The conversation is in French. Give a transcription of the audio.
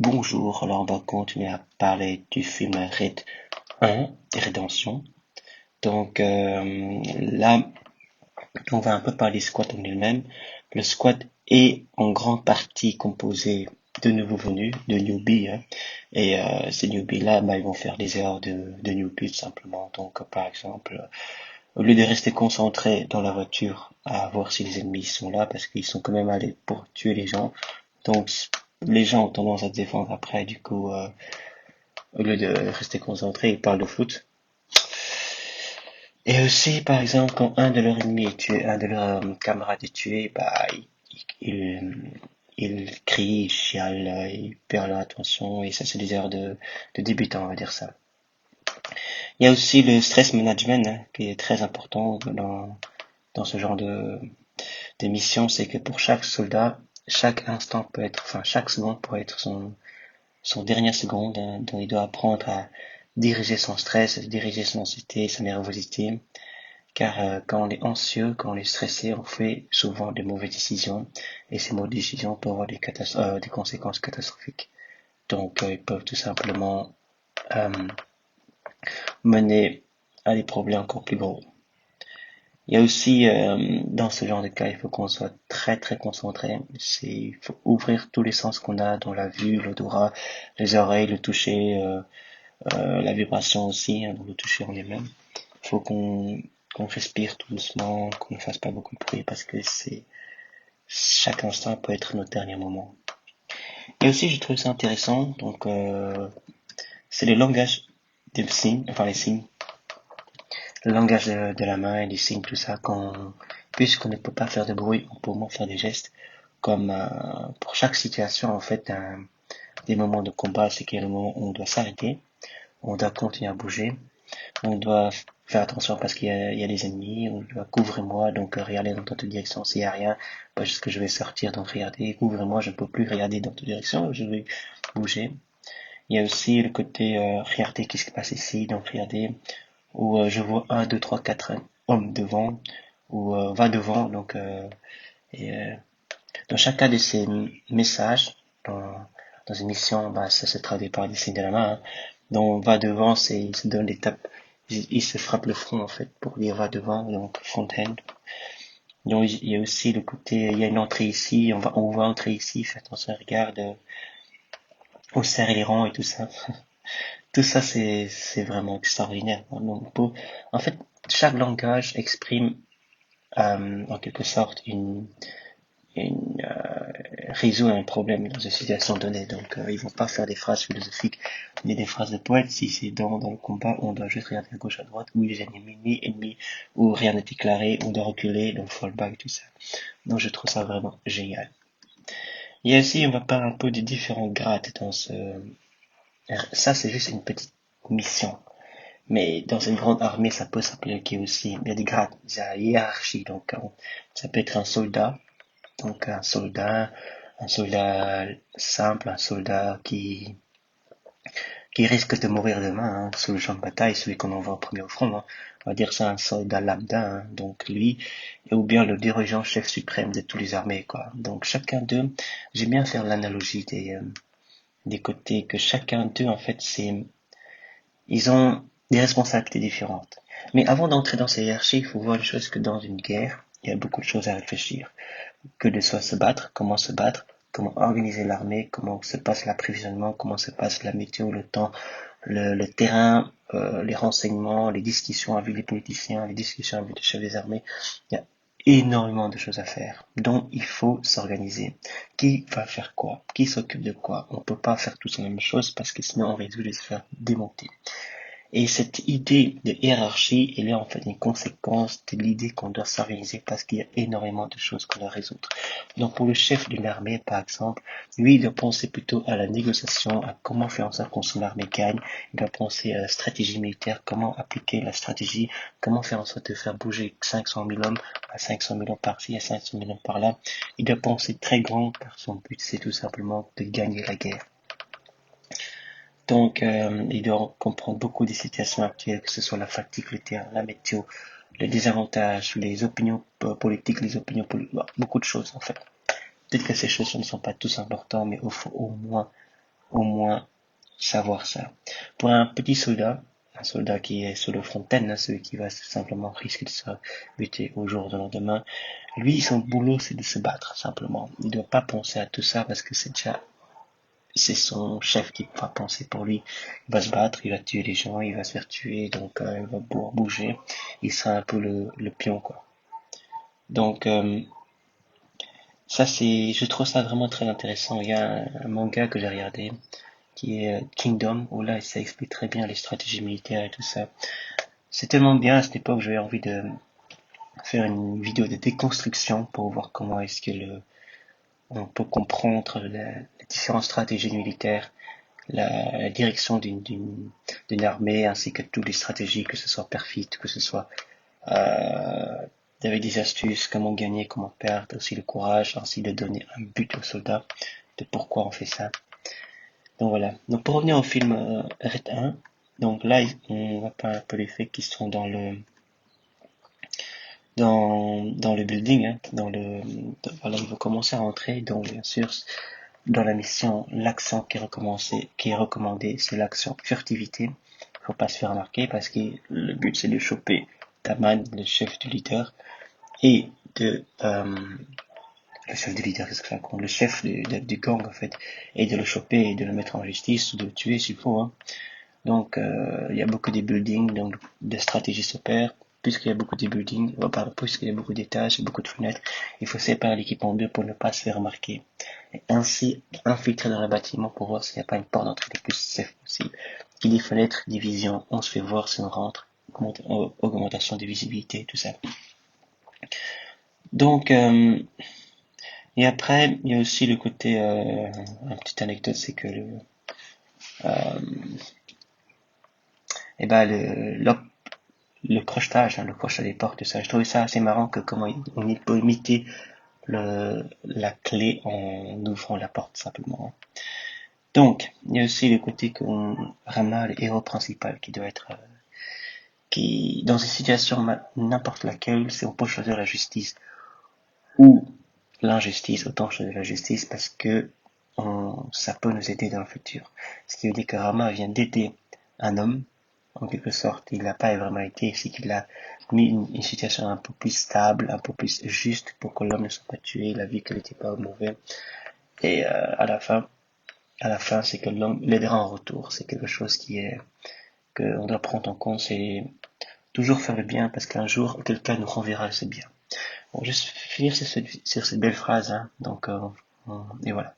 Bonjour, alors on va continuer à parler du film Red 1, Rédemption. Là, on va un peu parler du squad en lui-même. Le squad est en grande partie composé de nouveaux venus, de newbies, hein. Ces newbies-là, ils vont faire des erreurs de newbies tout simplement. Par exemple, au lieu de rester concentrés dans la voiture à voir si les ennemis sont là, parce qu'ils sont quand même allés pour tuer les gens, donc les gens ont tendance à se défendre après, au lieu de rester concentrés, ils parlent de foot. Et aussi, par exemple, quand un de leurs ennemis est tué, un de leurs camarades est tué, ils crient, ils chialent, ils perdent leur attention, et ça, c'est des erreurs de débutants, on va dire ça. Il y a aussi le stress management, hein, qui est très important dans ce genre de mission, c'est que pour chaque soldat, chaque seconde pourrait être son dernière seconde, hein, dont il doit apprendre à diriger son stress, diriger son anxiété, sa nervosité. Car quand on est anxieux, quand on est stressé, on fait souvent de mauvaises décisions. Et ces mauvaises décisions peuvent avoir des conséquences catastrophiques. Ils peuvent tout simplement euh, mener à des problèmes encore plus gros. Il y a aussi, dans ce genre de cas, il faut qu'on soit très très concentré. Il faut ouvrir tous les sens qu'on a, dans la vue, l'odorat, les oreilles, le toucher, la vibration aussi, hein, donc le toucher en lui-même. Il faut qu'on respire tout doucement, qu'on ne fasse pas beaucoup de bruit parce que chaque instant peut être notre dernier moment. Et aussi, je trouve ça intéressant, c'est le langage des signes, enfin les signes, le langage de la main et des signes, tout ça, puisqu'on ne peut pas faire de bruit, on peut au moins faire des gestes, comme pour chaque situation, en fait, des moments de combat, c'est qu'il y a le moment où on doit s'arrêter, on doit continuer à bouger, on doit faire attention parce qu'il y a des ennemis, on doit couvrir-moi, donc regarder dans toute direction, s'il n'y a rien, parce que je vais sortir, donc regardez, couvrir-moi, je ne peux plus regarder dans toute direction, je vais bouger. Il y a aussi le côté regardez qu'est-ce qui se passe ici, donc regardez, où je vois un, deux, trois, quatre hommes devant, ou va devant, et, euh, dans chacun de ces messages, dans une mission, ça se traduit par des signes de la main, hein. Donc va devant, il se donne des tapes, il se frappe le front en fait pour dire va devant, donc front hand. Donc il y a aussi le côté, il y a une entrée ici, on va entrer ici, fais attention, regarde, on serre les rangs et tout ça. Tout ça c'est vraiment extraordinaire. En fait, chaque langage exprime en quelque sorte résout un problème dans une situation donnée. Ils vont pas faire des phrases philosophiques ni des phrases de poète. Si c'est dans le combat, on doit juste regarder à gauche, à droite, où les ennemis, où rien n'est déclaré, on doit reculer, donc fallback, tout ça. Donc je trouve ça vraiment génial. Et aussi, on va parler un peu des différents grades dans ce... Ça, c'est juste une petite mission. Mais dans une grande armée, ça peut s'appliquer aussi. Il y a des grades, il y a hiérarchie. Ça peut être un soldat. Donc un soldat simple, un soldat qui risque de mourir demain, hein, sur le champ de bataille, celui qu'on envoie au premier au front, hein. On va dire ça un soldat lambda, hein. Donc lui, ou bien le dirigeant chef suprême de toutes les armées, quoi. Donc chacun d'eux, j'aime bien faire l'analogie des côtés que chacun d'eux, en fait, ils ont des responsabilités différentes. Mais avant d'entrer dans ces hiérarchies, il faut voir une chose que dans une guerre, il y a beaucoup de choses à réfléchir. Que de soi se battre, comment organiser l'armée, comment se passe l'approvisionnement, comment se passe la météo, le temps, le terrain, les renseignements, les discussions avec les politiciens, les discussions avec les chefs des armées. Il y a énormément de choses à faire. Donc il faut s'organiser. Qui va faire quoi? Qui s'occupe de quoi? On peut pas faire tous la même chose parce que sinon on risque de se faire démonter. Et cette idée de hiérarchie, elle est en fait une conséquence de l'idée qu'on doit s'organiser parce qu'il y a énormément de choses qu'on doit résoudre. Donc pour le chef d'une armée, par exemple, lui, il doit penser plutôt à la négociation, à comment faire en sorte que son armée gagne. Il doit penser à la stratégie militaire, comment appliquer la stratégie, comment faire en sorte de faire bouger 500 000 hommes, à 500 000 hommes par-ci, à 500 000 hommes par-là. Il doit penser très grand car son but, c'est tout simplement de gagner la guerre. Il doit comprendre beaucoup des situations actuelles, que ce soit la fatigue, le terrain, la météo, les désavantages, les opinions politiques, beaucoup de choses en fait. Peut-être que ces choses ne sont pas tous importantes, mais il faut au moins au moins savoir ça. Pour un petit soldat, un soldat qui est sur le fontaine, hein, celui qui va simplement risquer de se buter au jour de lendemain, lui, son boulot, c'est de se battre, simplement. Il ne doit pas penser à tout ça parce que c'est son chef qui va penser pour lui. Il va se battre, il va tuer les gens, il va se faire tuer, donc il va pouvoir bouger. Il sera un peu le pion, quoi. Donc, ça, je trouve ça vraiment très intéressant. Il y a un manga que j'ai regardé qui est Kingdom, où là, ça explique très bien les stratégies militaires et tout ça. C'est tellement bien à cette époque, j'avais envie de faire une vidéo de déconstruction pour voir comment est-ce que on peut comprendre les différentes stratégies militaires, la direction d'une armée, ainsi que toutes les stratégies, que ce soit perfide, que ce soit euh, avec des astuces, comment gagner, comment perdre, aussi le courage, ainsi de donner un but aux soldats, de pourquoi on fait ça. Donc voilà. Donc pour revenir au film Red 1, donc là on va pas un peu les faits qui sont dans le building, hein, voilà, il va commencer à rentrer, donc bien sûr dans la mission, l'action qui est recommandé, c'est l'action furtivité. Faut pas se faire remarquer parce que le but c'est de choper Taman, le chef du leader, et le chef du leader, qu'est-ce que ça compte, le chef du gang en fait, et de le choper et de le mettre en justice ou de le tuer s'il faut, hein. Donc, il y a beaucoup de buildings, donc des stratégies s'opèrent. Puisqu'il y a beaucoup de buildings, pardon, puisqu'il y a beaucoup d'étages et beaucoup de fenêtres, il faut séparer l'équipe en deux pour ne pas se faire remarquer. Et ainsi, infiltrer dans le bâtiment pour voir s'il n'y a pas une porte d'entrée le plus safe possible. Qui dit fenêtre, division, on se fait voir si on rentre, augmentation de visibilité, tout ça. Donc, et après, il y a aussi le côté, une petite anecdote, c'est que euh, et ben le crochetage, hein, le crochetage des portes, tout ça. Je trouvais ça assez marrant que comment on peut imiter la clé en ouvrant la porte simplement. Donc, il y a aussi le côté qu'on Rama, le héros principal, qui doit être, qui, dans une situation n'importe laquelle, si on peut choisir la justice ou l'injustice, autant choisir la justice parce que ça peut nous aider dans le futur. Ce qui veut dire que Rama vient d'aider un homme en quelque sorte, il n'a pas vraiment été, c'est qu'il a mis une situation un peu plus stable, un peu plus juste pour que l'homme ne soit pas tué, il a vu qu'il n'était pas mauvais. Et à la fin, c'est que l'homme l'aidera en retour. C'est quelque chose que on doit prendre en compte, c'est toujours faire le bien parce qu'un jour, quelqu'un nous renverra ce bien. Bon, juste finir sur cette belle phrase, hein. Donc, et voilà.